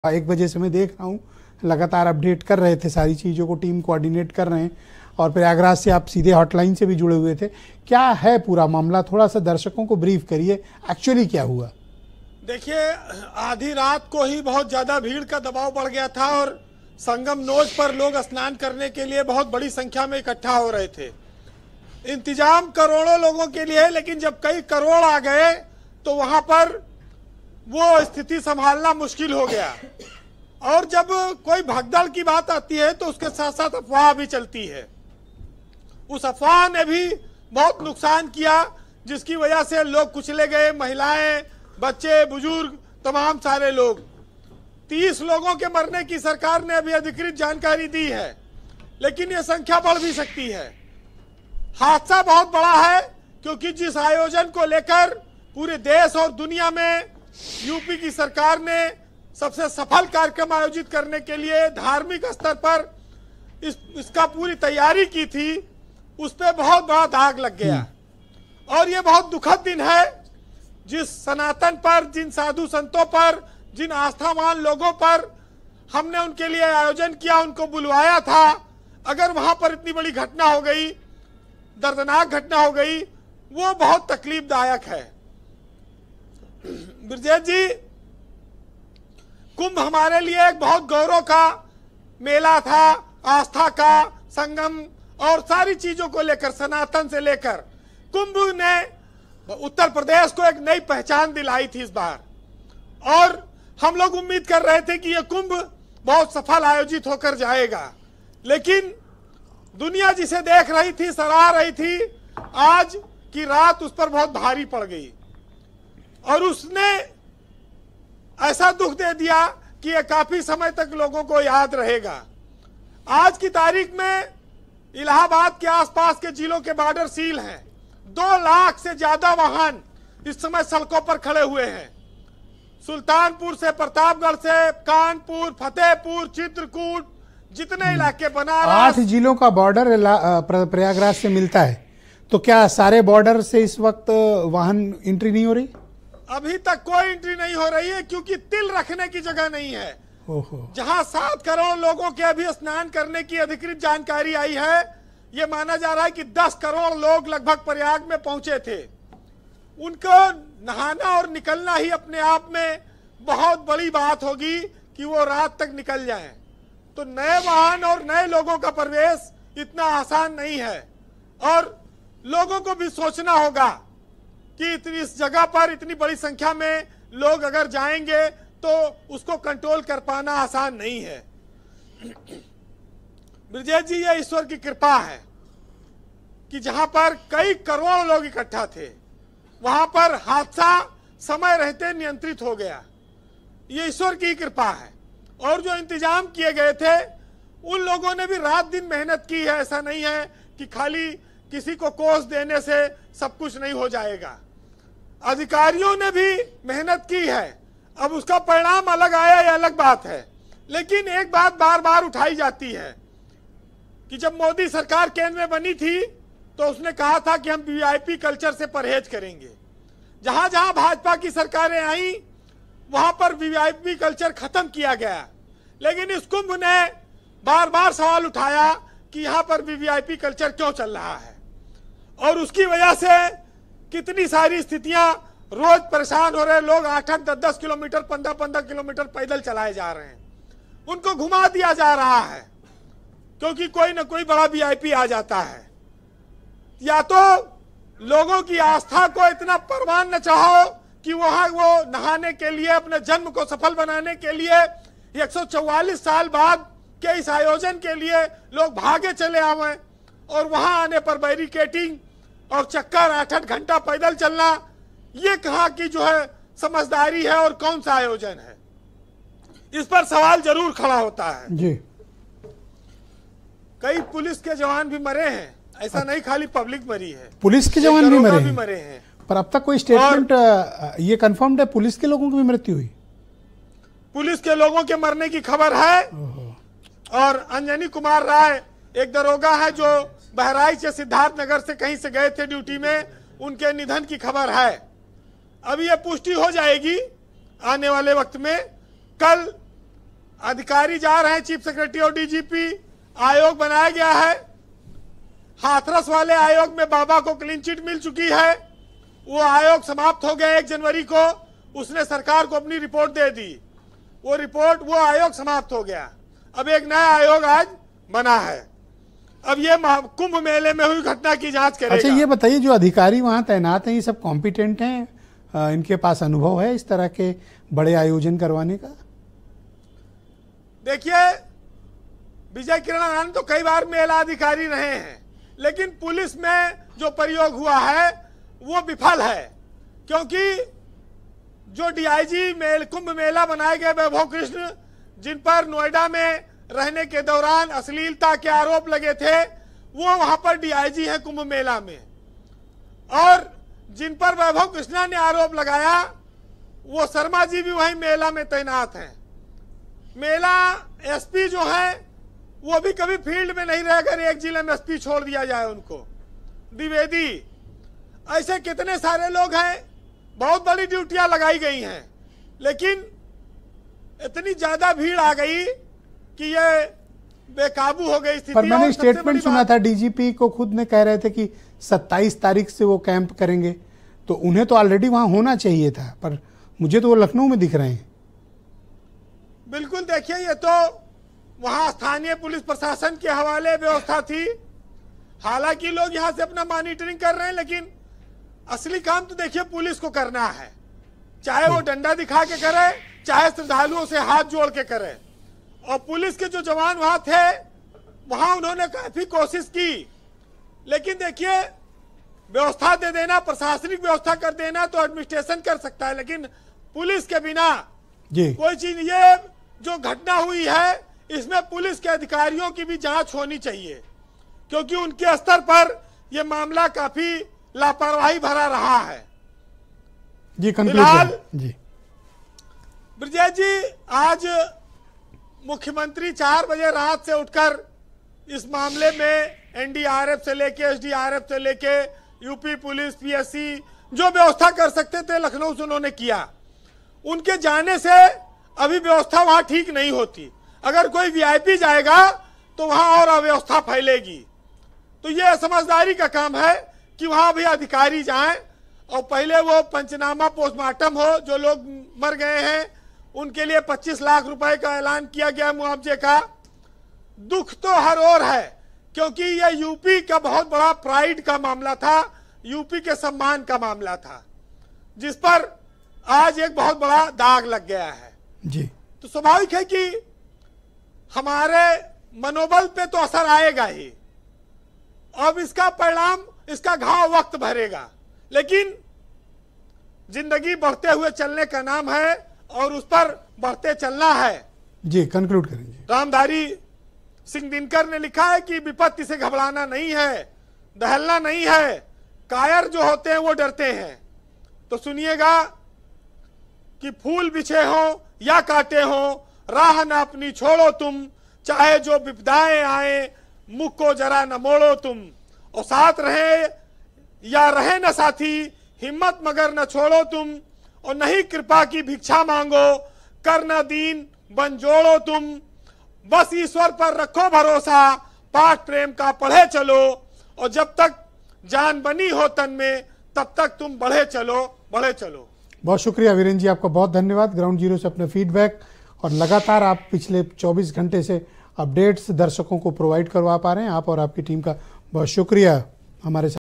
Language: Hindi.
1 बजे से मैं देख रहा हूँ, लगातार अपडेट कर रहे थे सारी चीज़ों को, टीम कोऑर्डिनेट कर रहे हैं और प्रयागराज से आप सीधे हॉटलाइन से भी जुड़े हुए थे। क्या है पूरा मामला, थोड़ा सा दर्शकों को ब्रीफ करिए, एक्चुअली क्या हुआ? देखिए, आधी रात को ही बहुत ज्यादा भीड़ का दबाव बढ़ गया था और संगम नोज पर लोग स्नान करने के लिए बहुत बड़ी संख्या में इकट्ठा हो रहे थे। इंतजाम करोड़ों लोगों के लिए है, लेकिन जब कई करोड़ आ गए तो वहां पर वो स्थिति संभालना मुश्किल हो गया। और जब कोई भगदड़ की बात आती है तो उसके साथ साथ अफवाह भी चलती है। उस अफवाह ने भी बहुत नुकसान किया, जिसकी वजह से लोग कुचले गए, महिलाएं, बच्चे, बुजुर्ग, तमाम सारे लोग। 30 लोगों के मरने की सरकार ने अभी अधिकृत जानकारी दी है, लेकिन ये संख्या बढ़ भी सकती है। हादसा बहुत बड़ा है, क्योंकि जिस आयोजन को लेकर पूरे देश और दुनिया में यूपी की सरकार ने सबसे सफल कार्यक्रम आयोजित करने के लिए धार्मिक स्तर पर इसका पूरी तैयारी की थी, उस पर बहुत बड़ा दाग लग गया। और ये बहुत दुखद दिन है, जिस सनातन पर, जिन साधु संतों पर, जिन आस्थावान लोगों पर हमने उनके लिए आयोजन किया, उनको बुलवाया था, अगर वहां पर इतनी बड़ी घटना हो गई, दर्दनाक घटना हो गई, वो बहुत तकलीफदायक है। ब्रजेश जी, कुंभ हमारे लिए एक बहुत गौरव का मेला था, आस्था का संगम और सारी चीजों को लेकर, सनातन से लेकर कुंभ ने उत्तर प्रदेश को एक नई पहचान दिलाई थी इस बार। और हम लोग उम्मीद कर रहे थे कि यह कुंभ बहुत सफल आयोजित होकर जाएगा, लेकिन दुनिया जिसे देख रही थी, सराह रही थी, आज की रात उस पर बहुत भारी पड़ गई और उसने ऐसा दुख दे दिया कि यह काफी समय तक लोगों को याद रहेगा। आज की तारीख में इलाहाबाद के आसपास के जिलों के बॉर्डर सील हैं। 2 लाख से ज्यादा वाहन इस समय सड़कों पर खड़े हुए हैं। सुल्तानपुर से, प्रतापगढ़ से, कानपुर, फतेहपुर, चित्रकूट, जितने इलाके, बनारस, 8 जिलों का बॉर्डर प्रयागराज से मिलता है, तो क्या सारे बॉर्डर से इस वक्त वाहन एंट्री नहीं हो रही? अभी तक कोई एंट्री नहीं हो रही है, क्योंकि तिल रखने की जगह नहीं है। जहां 7 करोड़ लोगों के अभी स्नान करने की अधिकृत जानकारी आई है, यह माना जा रहा है कि 10 करोड़ लोग लगभग प्रयाग में पहुंचे थे। उनको नहाना और निकलना ही अपने आप में बहुत बड़ी बात होगी कि वो रात तक निकल जाएं। तो नए वाहन और नए लोगों का प्रवेश इतना आसान नहीं है, और लोगों को भी सोचना होगा कि इस जगह पर इतनी बड़ी संख्या में लोग अगर जाएंगे तो उसको कंट्रोल कर पाना आसान नहीं है। ब्रजेश जी, ये ईश्वर की कृपा है कि जहां पर कई करोड़ लोग इकट्ठा थे, वहां पर हादसा समय रहते नियंत्रित हो गया। ये ईश्वर की कृपा है। और जो इंतजाम किए गए थे, उन लोगों ने भी रात दिन मेहनत की है। ऐसा नहीं है कि खाली किसी को कोस देने से सब कुछ नहीं हो जाएगा। अधिकारियों ने भी मेहनत की है। अब उसका परिणाम अलग आया, यह अलग बात है। लेकिन एक बात बार बार उठाई जाती है कि जब मोदी सरकार केंद्र में बनी थी तो उसने कहा था कि हम वीआईपी कल्चर से परहेज करेंगे। जहां जहां भाजपा की सरकारें आई, वहां पर वीआईपी कल्चर खत्म किया गया। लेकिन इस कुंभ ने बार बार सवाल उठाया कि यहां पर वीआईपी कल्चर क्यों चल रहा है, और उसकी वजह से कितनी सारी स्थितियां, रोज परेशान हो रहे लोग। 8-8, 10-10 किलोमीटर, 15-15 किलोमीटर पैदल चलाए जा रहे हैं। उनको घुमा दिया जा रहा है, क्योंकि कोई ना कोई बड़ा वीआईपी आ जाता है। या तो लोगों की आस्था को इतना परवान न चाहो कि वहां वो नहाने के लिए, अपने जन्म को सफल बनाने के लिए 144 साल बाद के इस आयोजन के लिए लोग भागे चले आवे, और वहां आने पर बैरिकेटिंग और चक्कर, 8-8 घंटा पैदल चलना, ये कहाँ की जो है समझदारी है और कौन सा आयोजन है? इस पर सवाल जरूर खड़ा होता है जी। कई पुलिस के जवान भी मरे हैं, ऐसा नहीं खाली पब्लिक मरी है, पुलिस के जवान भी मरे हैं। पर अब तक कोई स्टेटमेंट ये कंफर्म्ड है पुलिस के लोगों की भी मृत्यु हुई? पुलिस के लोगों के मरने की खबर है। और अंजनी कुमार राय, एक दरोगा है जो बहराइच या सिद्धार्थनगर से कहीं से गए थे ड्यूटी में, उनके निधन की खबर है। अभी यह पुष्टि हो जाएगी आने वाले वक्त में। कल अधिकारी जा रहे हैं, चीफ सेक्रेटरी और डीजीपी, आयोग बनाया गया है। हाथरस वाले आयोग में बाबा को क्लीन चिट मिल चुकी है, वो आयोग समाप्त हो गया 1 जनवरी को। उसने सरकार को अपनी रिपोर्ट दे दी, वो आयोग समाप्त हो गया। अब एक नया आयोग आज बना है। अब ये कुंभ मेले में हुई घटना की जांच करेगा। अच्छा, ये बताइए, जो अधिकारी वहां तैनात हैं ये सब कॉम्पिटेंट हैं? इनके पास अनुभव है इस तरह के बड़े आयोजन करवाने का? देखिए, विजय किरण आनंद तो कई बार मेला अधिकारी रहे हैं, लेकिन पुलिस में जो प्रयोग हुआ है वो विफल है। क्योंकि जो डीआईजी कुंभ मेला बनाए गए वैभव कृष्ण, जिन पर नोएडा में रहने के दौरान अश्लीलता के आरोप लगे थे, वो वहां पर डीआईजी हैं कुंभ मेला में। और जिन पर वैभव कृष्णा ने आरोप लगाया, वो शर्मा जी भी वहीं मेला में तैनात हैं। मेला एसपी जो है वो भी कभी फील्ड में नहीं रहकर एक जिले में एसपी छोड़ दिया जाए उनको। द्विवेदी, ऐसे कितने सारे लोग हैं, बहुत बड़ी ड्यूटियां लगाई गई हैं, लेकिन इतनी ज्यादा भीड़ आ गई कि ये बेकाबू हो गई स्थिति। पर मैंने स्टेटमेंट सुना था, डीजीपी को खुद ने कह रहे थे कि 27 तारीख से वो कैंप करेंगे, तो उन्हें तो ऑलरेडी वहां होना चाहिए था, पर मुझे तो वो लखनऊ में दिख रहे हैं। बिल्कुल, देखिए, ये तो वहां स्थानीय पुलिस प्रशासन के हवाले व्यवस्था थी। हालांकि लोग यहां से अपना मॉनिटरिंग कर रहे हैं, लेकिन असली काम तो देखिए पुलिस को करना है। चाहे वो डंडा दिखा के करे, चाहे श्रद्धालुओं से हाथ जोड़ के करे। और पुलिस के जो जवान वहां थे, वहां उन्होंने काफी कोशिश की, लेकिन देखिए, व्यवस्था दे देना, प्रशासनिक व्यवस्था कर देना तो एडमिनिस्ट्रेशन कर सकता है, लेकिन पुलिस के बिना कोई चीज। ये जो घटना हुई है, इसमें पुलिस के अधिकारियों की भी जांच होनी चाहिए, क्योंकि उनके स्तर पर यह मामला काफी लापरवाही भरा रहा है। जी, फिलहाल जी ब्रजेश जी, आज मुख्यमंत्री 4 बजे रात से उठकर इस मामले में एनडीआरएफ से लेके, एसडीआरएफ से लेके, यूपी पुलिस, पीएससी, जो व्यवस्था कर सकते थे लखनऊ से उन्होंने किया। उनके जाने से अभी व्यवस्था वहां ठीक नहीं होती। अगर कोई वीआईपी जाएगा तो वहां और अव्यवस्था फैलेगी। तो यह समझदारी का काम है कि वहां भी अधिकारी जाएं और पहले वो पंचनामा, पोस्टमार्टम हो। जो लोग मर गए हैं उनके लिए 25 लाख रुपए का ऐलान किया गया मुआवजे का। दुख तो हर ओर है, क्योंकि यह यूपी का बहुत बड़ा प्राइड का मामला था, यूपी के सम्मान का मामला था, जिस पर आज एक बहुत बड़ा दाग लग गया है जी। तो स्वाभाविक है कि हमारे मनोबल पे तो असर आएगा ही। अब इसका परिणाम, इसका घाव वक्त भरेगा, लेकिन जिंदगी बढ़ते हुए चलने का नाम है और उस पर बढ़ते चलना है। जी, कंक्लूड करेंगे। रामधारी सिंह दिनकर ने लिखा है कि विपत्ति से घबराना नहीं है, दहलना नहीं है, कायर जो होते हैं वो डरते हैं। तो सुनिएगा कि फूल बिछे हो या काटे हो, राह न अपनी छोड़ो तुम, चाहे जो विपदाएं आए मुख को जरा न मोड़ो तुम। और साथ रहे या रहे न साथी, हिम्मत मगर न छोड़ो तुम। और नहीं कृपा की भिक्षा मांगो, कर न दीन बन जोड़ो तुम। बस ईश्वर पर रखो भरोसा, पाठ प्रेम का पढ़े चलो। और जब तक जान बनी हो तन में, तब तक तुम बढ़े चलो, बढ़े चलो। बहुत शुक्रिया वीरेंद्र जी, आपका बहुत धन्यवाद। ग्राउंड जीरो से अपने फीडबैक और लगातार आप पिछले 24 घंटे से अपडेट्स दर्शकों को प्रोवाइड करवा पा रहे हैं। आप और आपकी टीम का बहुत शुक्रिया हमारे साथ।